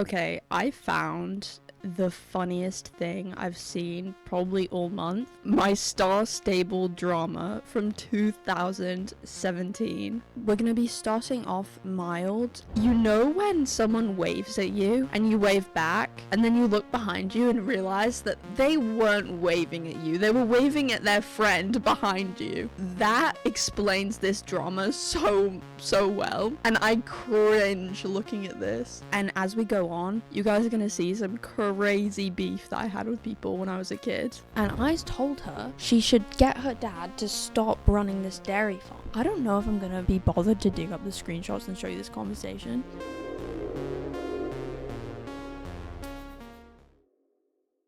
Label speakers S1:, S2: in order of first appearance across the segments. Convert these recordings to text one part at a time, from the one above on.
S1: Okay, I found the funniest thing I've seen probably all month. My Star Stable drama from 2017. We're gonna be starting off mild. You know when someone waves at you and you wave back and then you look behind you and realize that they weren't waving at you. They were waving at their friend behind you. That explains this drama so well. And I cringe looking at this. And as we go on, you guys are gonna see some crazy beef that I had with people when I was a kid. And I told her she should get her dad to stop running this dairy farm. I don't know if I'm gonna be bothered to dig up the screenshots and show you this conversation.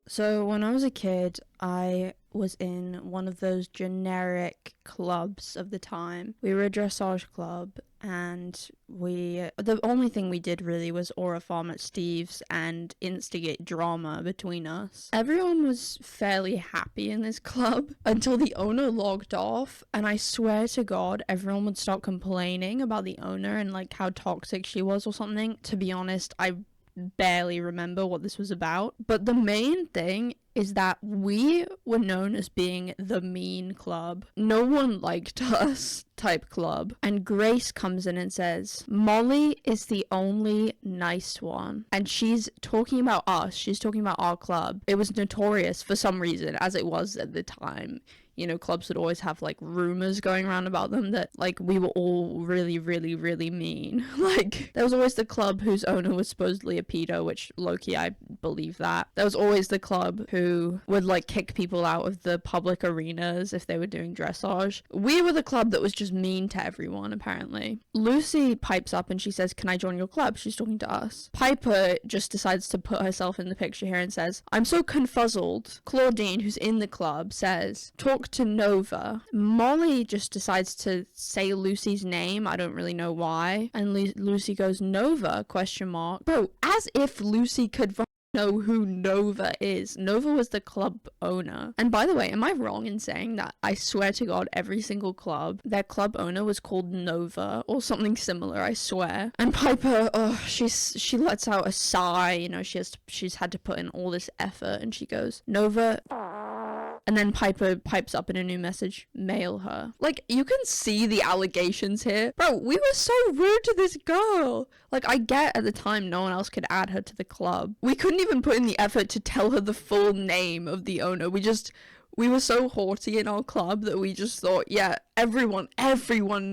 S1: So when I was a kid, I was in one of those generic clubs of the time. We were a dressage club, and the only thing we did really was aura farm at Steve's and instigate drama between us. Everyone was fairly happy in this club until the owner logged off, and I swear to God, everyone would start complaining about the owner and like how toxic she was or something. To be honest, I barely remember what this was about, but the main thing is that we were known as being the mean club. No one liked us type club. And Grace comes in and says, Molly is the only nice one. And she's talking about us. She's talking about our club. It was notorious for some reason, as it was at the time. You know, clubs would always have like rumors going around about them that like we were all really mean. Like there was always the club whose owner was supposedly a pedo, which low-key I believe that. There was always the club who would like kick people out of the public arenas if they were doing dressage. We were the club that was just mean to everyone, apparently. Lucy pipes up and she says, can I join your club? She's talking to us. Piper just decides to put herself in the picture here and says, I'm so confuzzled. Claudine, who's in the club, says, talk to Nova. Molly just decides to say Lucy's name. I don't really know why. And Lucy goes, Nova, question mark. Bro, as if Lucy could know who Nova is. Nova was the club owner. And by the way, am I wrong in saying that I swear to God, every single club, their club owner was called Nova or something similar, I swear. And Piper, she lets out a sigh, you know, she's had to put in all this effort, and she goes, Nova. And then Piper pipes up in a new message, mail her. Like, you can see the allegations here. Bro, we were so rude to this girl. Like, I get at the time no one else could add her to the club. We couldn't even put in the effort to tell her the full name of the owner. We were so haughty in our club that we just thought, yeah, everyone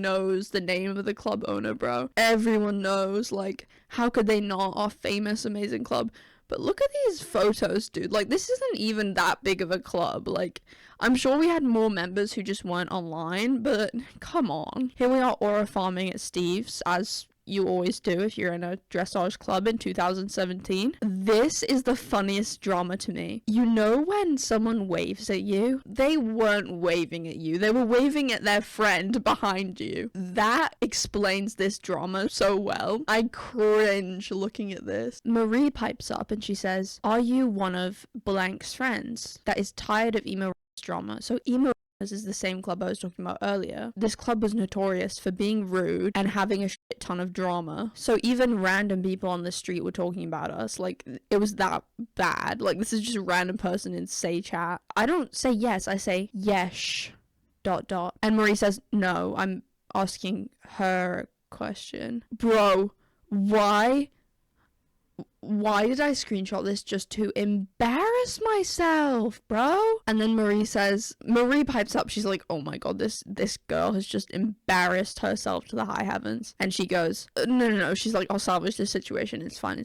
S1: knows the name of the club owner, bro. Everyone knows. Like, how could they not? Our famous, amazing club. But look at these photos, dude. Like, this isn't even that big of a club. Like, I'm sure we had more members who just weren't online, but come on. Here we are aura farming at Steve's, as you always do if you're in a dressage club in 2017. This is the funniest drama to me. You know when someone waves at you? They weren't waving at you. They were waving at their friend behind you. That explains this drama so well. I cringe looking at this. Marie pipes up and she says, are you one of blank's friends that is tired of emo drama? So emo is the same club I was talking about earlier. This club was notorious for being rude and having a shit ton of drama. So even random people on the street were talking about us. Like, it was that bad. Like, this is just a random person in say chat. I don't say yes, I say yesh ... And Marie says, no, I'm asking her a question. Bro, why did I screenshot this just to embarrass myself, bro? And then Marie pipes up, she's like, oh my God, this girl has just embarrassed herself to the high heavens. And she goes, no, she's like, I'll salvage this situation, it's fine.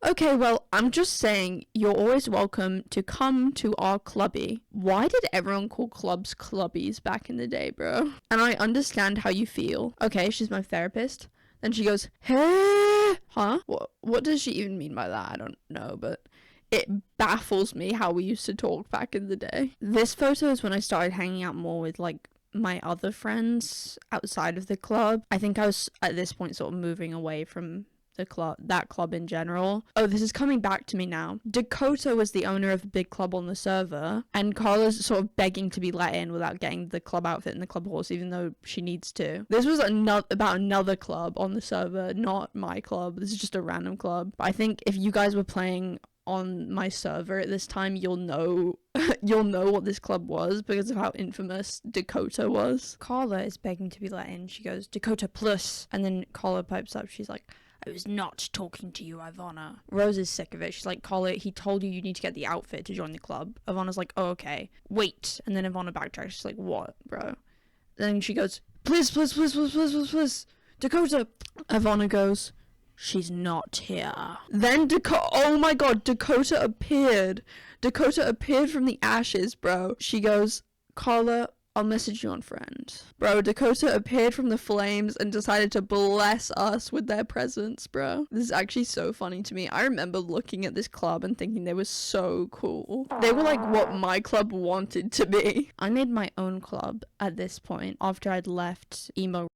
S1: Okay, well, I'm just saying, you're always welcome to come to our clubby. Why did everyone call clubs clubbies back in the day, bro? And I understand how you feel. Okay, she's my therapist. Then she goes, hey, huh? What does she even mean by that? I don't know, but it baffles me how we used to talk back in the day. This photo is when I started hanging out more with, like, my other friends outside of the club. I think I was, at this point, sort of moving away from that club in general. Oh, this is coming back to me now. Dakota was the owner of a big club on the server, and Carla's sort of begging to be let in without getting the club outfit and the club horse, even though she needs to. This was about another club on the server, not my club. This is just a random club. But I think if you guys were playing on my server at this time, you'll know what this club was because of how infamous Dakota was. Carla is begging to be let in. She goes, Dakota plus, and then Carla pipes up. She's like, I was not talking to you, Ivana. Rose is sick of it. She's like, Carla, he told you need to get the outfit to join the club. Ivana's like, oh, okay. Wait. And then Ivana backtracks. She's like, what, bro? Then she goes, please. Dakota. Ivana goes, she's not here. Then oh my god, Dakota appeared. Dakota appeared from the ashes, bro. She goes, Carla, I'll message you on friend. Bro, Dakota appeared from the flames and decided to bless us with their presence, bro. This is actually so funny to me. I remember looking at this club and thinking they were so cool. They were like what my club wanted to be. I made my own club at this point after I'd left emo.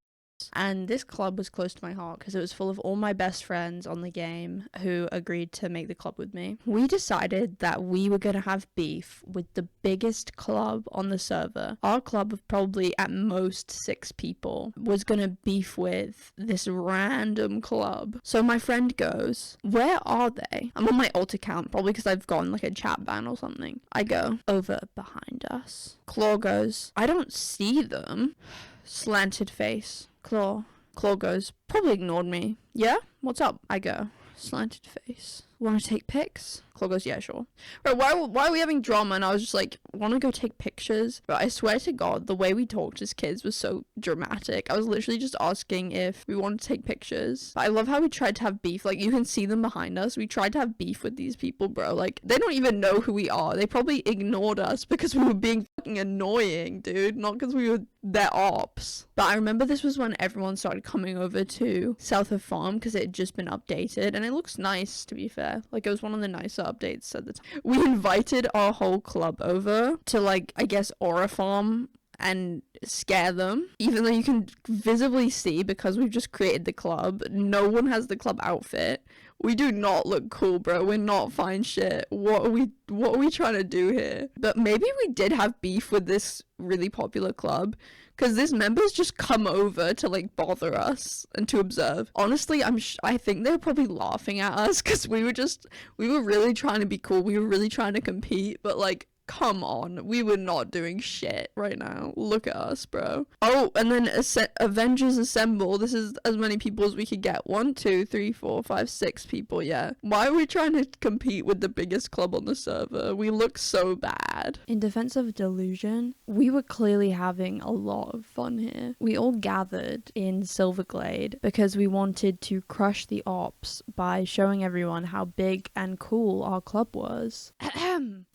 S1: And this club was close to my heart because it was full of all my best friends on the game who agreed to make the club with me. We decided that we were going to have beef with the biggest club on the server. Our club of probably at most 6 people was going to beef with this random club. So my friend goes, where are they? I'm on my alt account, probably because I've gotten like a chat ban or something. I go, over behind us. Claw goes, I don't see them. Slanted face. Claw goes, probably ignored me. Yeah? What's up? I go, slanted face. Want to take pics? Claw goes, yeah, sure. Bro, why are we having drama? And I was just like, want to go take pictures? But I swear to God, the way we talked as kids was so dramatic. I was literally just asking if we wanted to take pictures. But I love how we tried to have beef. Like, you can see them behind us. We tried to have beef with these people, bro. Like, they don't even know who we are. They probably ignored us because we were being fucking annoying, dude. Not because we were their ops. But I remember this was when everyone started coming over to South of Farm because it had just been updated. And it looks nice, to be fair. Like, it was one of the nicer updates at the time. We invited our whole club over to, like, I guess Aura Farm and scare them, even though you can visibly see, because we've just created the club, no one has the club outfit. We do not look cool, bro. We're not fine shit. What are we trying to do here? But maybe we did have beef with this really popular club, because this members just come over to like bother us and to observe. Honestly, I think they were probably laughing at us because we were really trying to be cool. We were really trying to compete, but like, come on, we were not doing shit right now. Look at us, bro. Oh, and then Avengers Assemble. This is as many people as we could get. 1, 2, 3, 4, 5, 6 people, yeah. Why are we trying to compete with the biggest club on the server? We look so bad. In defense of Delusion, we were clearly having a lot of fun here. We all gathered in Silverglade because we wanted to crush the ops by showing everyone how big and cool our club was.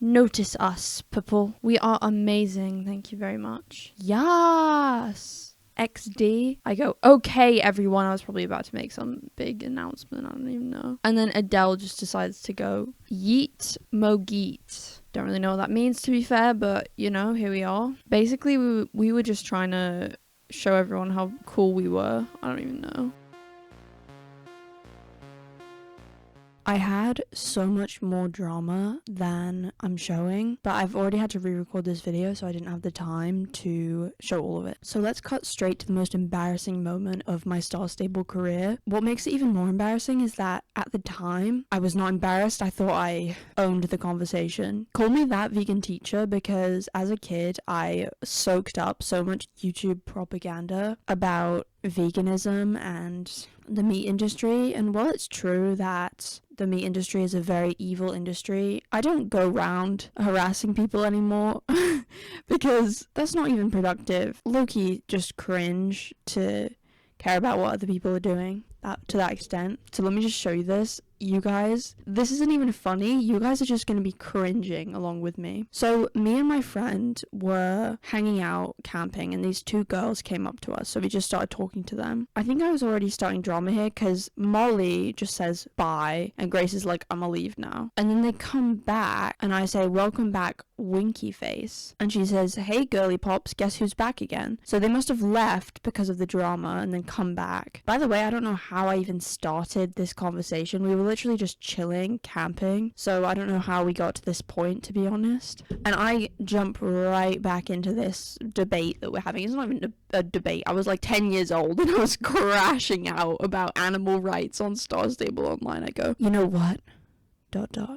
S1: Notice us, people. We are amazing. Thank you very much. Yes. XD. I go, okay, everyone. I was probably about to make some big announcement. I don't even know. And then Adele just decides to go, yeet mo geet. Don't really know what that means, to be fair, but, you know, here we are. Basically, we were just trying to show everyone how cool we were. I don't even know. I had so much more drama than I'm showing, but I've already had to re-record this video, so I didn't have the time to show all of it. So let's cut straight to the most embarrassing moment of my Star Stable career. What makes it even more embarrassing is that at the time, I was not embarrassed. I thought I owned the conversation. Call me that vegan teacher, because as a kid, I soaked up so much YouTube propaganda about veganism and the meat industry, and while it's true that the meat industry is a very evil industry, I don't go around harassing people anymore because that's not even productive. Low-key just cringe to care about what other people are doing to that extent. So let me just show you this. you guys, this isn't even funny. You guys are just going to be cringing along with me. So me and my friend were hanging out camping, and these two girls came up to us, so we just started talking to them. I think I was already starting drama here because Molly just says bye and Grace is like, I'm gonna leave now. And then they come back and I say, welcome back, winky face, and she says, hey girly pops, guess who's back again? So they must have left because of the drama and then come back. By the way, I don't know how I even started this conversation. We were literally just chilling, camping, so I don't know how we got to this point, to be honest. And I jump right back into this debate that we're having. It's not even a debate. I was like 10 years old and I was crashing out about animal rights on Star Stable Online. I go, you know what? ...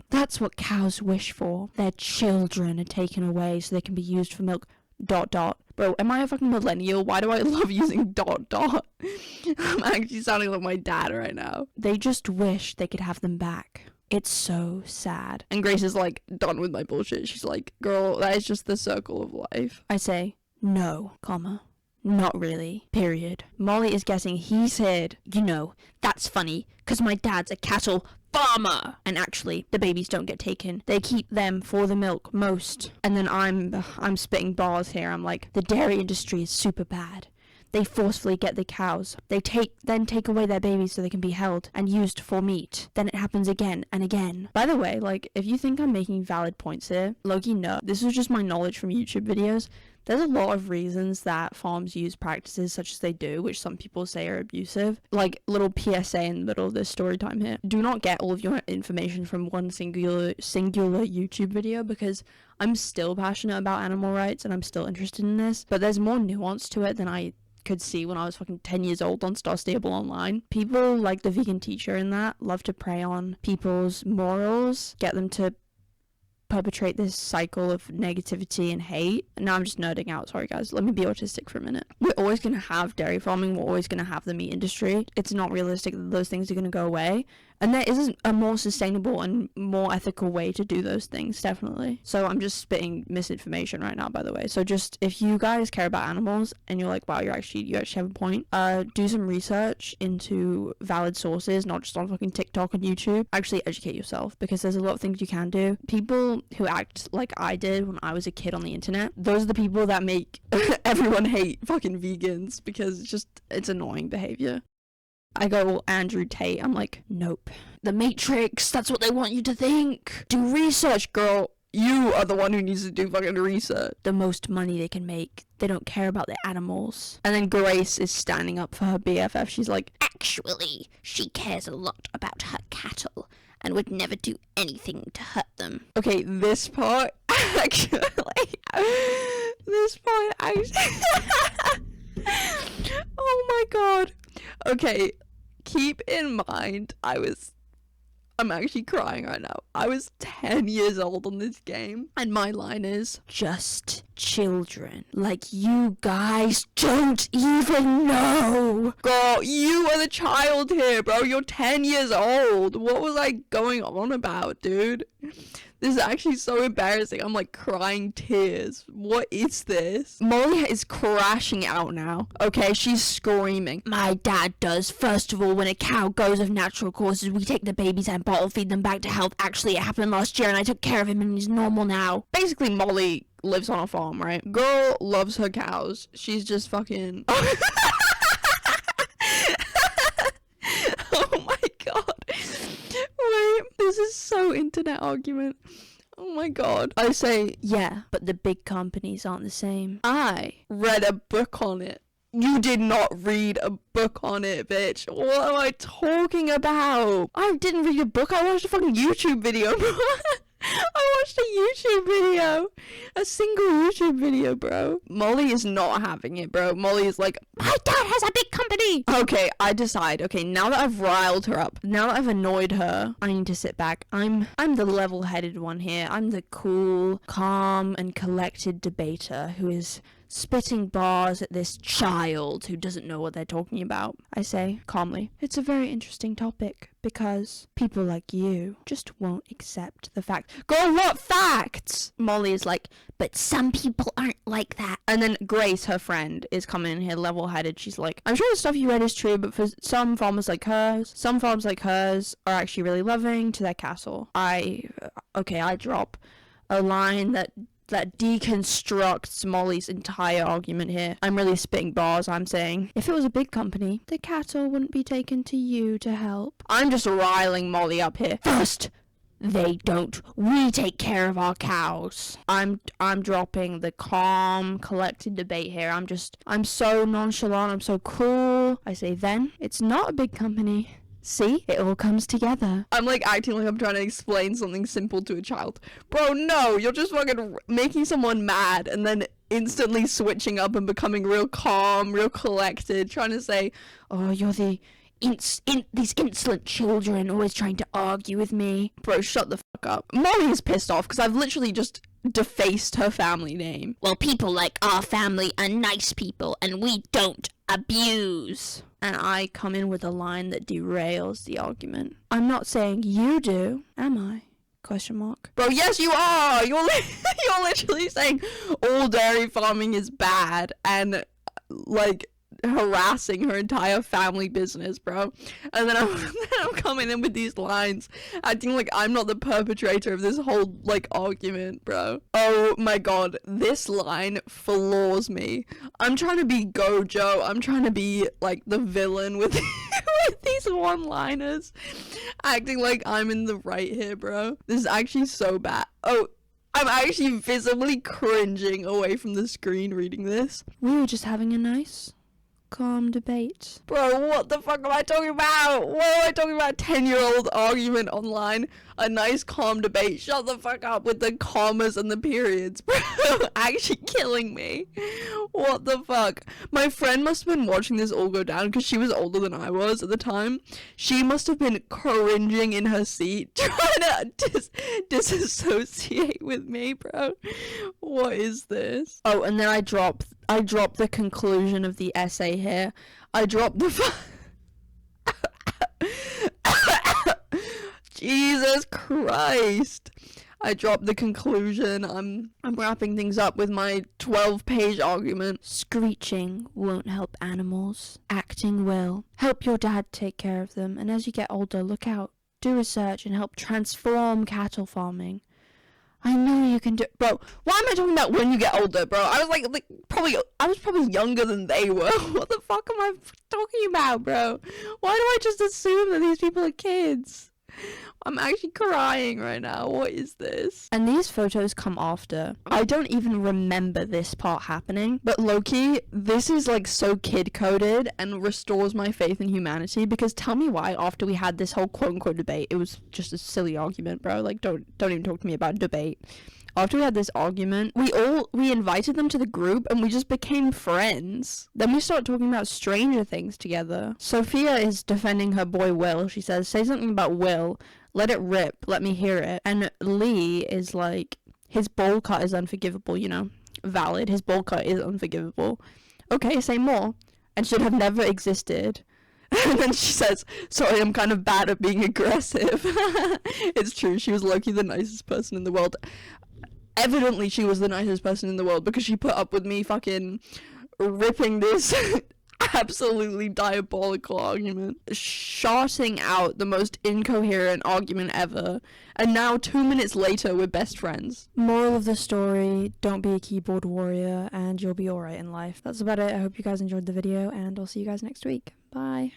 S1: That's what cows wish for. Their children are taken away so they can be used for milk ... Bro, am I a fucking millennial? Why do I love using ... I'm actually sounding like my dad right now. They just wish they could have them back. It's so sad. And Grace is like, done with my bullshit. She's like, girl, that is just the circle of life. I say, no, comma. Not really. Period. Molly is guessing he said, you know, that's funny, because my dad's a cattle farmer. And actually, the babies don't get taken. They keep them for the milk, most. And then I'm spitting bars here. I'm like, the dairy industry is super bad. They forcefully get the cows. They then take away their babies so they can be held and used for meat. Then it happens again and again. By the way, like, if you think I'm making valid points here, Loki, no. This is just my knowledge from YouTube videos. There's a lot of reasons that farms use practices such as they do, which some people say are abusive. Like, little PSA in the middle of this story time here. Do not get all of your information from one singular YouTube video, because I'm still passionate about animal rights and I'm still interested in this. But there's more nuance to it than I could see when I was fucking 10 years old on Star Stable Online. People like the vegan teacher in that love to prey on people's morals, get them to perpetrate this cycle of negativity and hate. Now I'm just nerding out, sorry guys, let me be autistic for a minute. We're always going to have dairy farming, we're always going to have the meat industry. It's not realistic that those things are going to go away, and there is a more sustainable and more ethical way to do those things, definitely. So I'm just spitting misinformation right now, by the way. So just, if you guys care about animals and you're like, wow, you actually have a point, do some research into valid sources, not just on fucking TikTok and YouTube. Actually educate yourself, because there's a lot of things you can do. People who act like I did when I was a kid on the internet, those are the people that make everyone hate fucking vegans, because it's annoying behavior. I go all Andrew Tate. I'm like, nope. The Matrix, that's what they want you to think. Do research, girl. You are the one who needs to do fucking research. The most money they can make. They don't care about the animals. And then Grace is standing up for her BFF. She's like, actually, she cares a lot about her cattle and would never do anything to hurt them. Okay, this part actually... Oh my god. Okay, keep in mind, I'm actually crying right now. I was 10 years old on this game, and my line is, just children. Like, you guys don't even know. Girl, you are the child here, bro. You're 10 years old. What was I going on about, dude? This is actually so embarrassing. I'm like crying tears. What is this? Molly is crashing out now. Okay, she's screaming. My dad does. First of all, when a cow goes of natural causes, we take the babies and bottle feed them back to health. Actually, it happened last year and I took care of him and he's normal now. Basically, Molly lives on a farm, right? Girl loves her cows. She's just fucking... Oh my god. Wait, this is so internet argument. Oh my god. I say, yeah, but the big companies aren't the same. I read a book on it. You did not read a book on it, bitch. What am I talking about? I didn't read a book. I watched a fucking YouTube video, bro. I watched a YouTube video. A single YouTube video, bro. Molly is not having it, bro. Molly is like, my dad has a big company. Okay, I decide. Okay, now that I've riled her up, now that I've annoyed her, I need to sit back. I'm the level-headed one here. I'm the cool, calm, and collected debater who is spitting bars at this child who doesn't know what they're talking about. I say, calmly, it's a very interesting topic, because people like you just won't accept the fact. Girl, what facts? Molly is like, but some people aren't like that. And then Grace, her friend, is coming in here level-headed. She's like, I'm sure the stuff you read is true, but for some farmers like hers are actually really loving to their castle. I drop a line that deconstructs Molly's entire argument here. I'm really spitting bars. I'm saying, if it was a big company, the cattle wouldn't be taken to you to help. I'm just riling Molly up here. First, they don't. We take care of our cows. I'm dropping the calm, collected debate here. I'm so nonchalant. I'm so cool. I say, then, it's not a big company. See? It all comes together. I'm like acting like I'm trying to explain something simple to a child. Bro, no, you're just fucking making someone mad and then instantly switching up and becoming real calm, real collected, trying to say, oh, you're these insolent children always trying to argue with me. Bro, shut the fuck up. Molly is pissed off because I've literally just defaced her family name. Well, people like our family are nice people and we don't abuse. And I come in with a line that derails the argument. I'm not saying you do, am I? Question mark. Bro, yes you are! You're literally saying all dairy farming is bad and, like, harassing her entire family business, bro. And then I'm coming in with these lines, acting like I'm not the perpetrator of this whole, like, argument, bro. Oh my god, this line floors me. I'm trying to be Gojo. I'm trying to be, like, the villain with these one-liners, acting like I'm in the right here, bro. This is actually so bad. Oh, I'm actually visibly cringing away from the screen reading this. We were just having a nice calm debate. Bro, what the fuck am I talking about? What am I talking about? 10-year-old argument online. A nice calm debate. Shut the fuck up with the commas and the periods, bro. Actually killing me. What the fuck? My friend must have been watching this all go down because she was older than I was at the time. She must have been cringing in her seat trying to disassociate with me, bro. What is this? Oh, and then I drop the conclusion of the essay here. I drop the Jesus Christ. I dropped the conclusion. I'm wrapping things up with my 12-page argument. Screeching won't help animals. Acting will. Help your dad take care of them. And as you get older, look out. Do research and help transform cattle farming. I know you can do. Bro, why am I talking about when you get older, bro? I was probably younger than they were. What the fuck am I talking about, bro? Why do I just assume that these people are kids? I'm actually crying right now. What is this? And these photos come after. I don't even remember this part happening, but low-key, this is like so kid-coded and restores my faith in humanity, because tell me why after we had this whole quote-unquote debate, it was just a silly argument, bro. Like, don't even talk to me about debate. After we had this argument, we invited them to the group and we just became friends. Then we started talking about Stranger Things together. Sophia is defending her boy Will. She says, say something about Will. Let it rip. Let me hear it. And Lee is like, his bowl cut is unforgivable, you know. Valid. His bowl cut is unforgivable. Okay, say more. And should have never existed. And then she says, sorry, I'm kind of bad at being aggressive. It's true. She was low-key the nicest person in the world. Evidently, she was the nicest person in the world because she put up with me fucking ripping this absolutely diabolical argument. Shouting out the most incoherent argument ever. And now 2 minutes later, we're best friends. Moral of the story, don't be a keyboard warrior and you'll be alright in life. That's about it. I hope you guys enjoyed the video and I'll see you guys next week. Bye.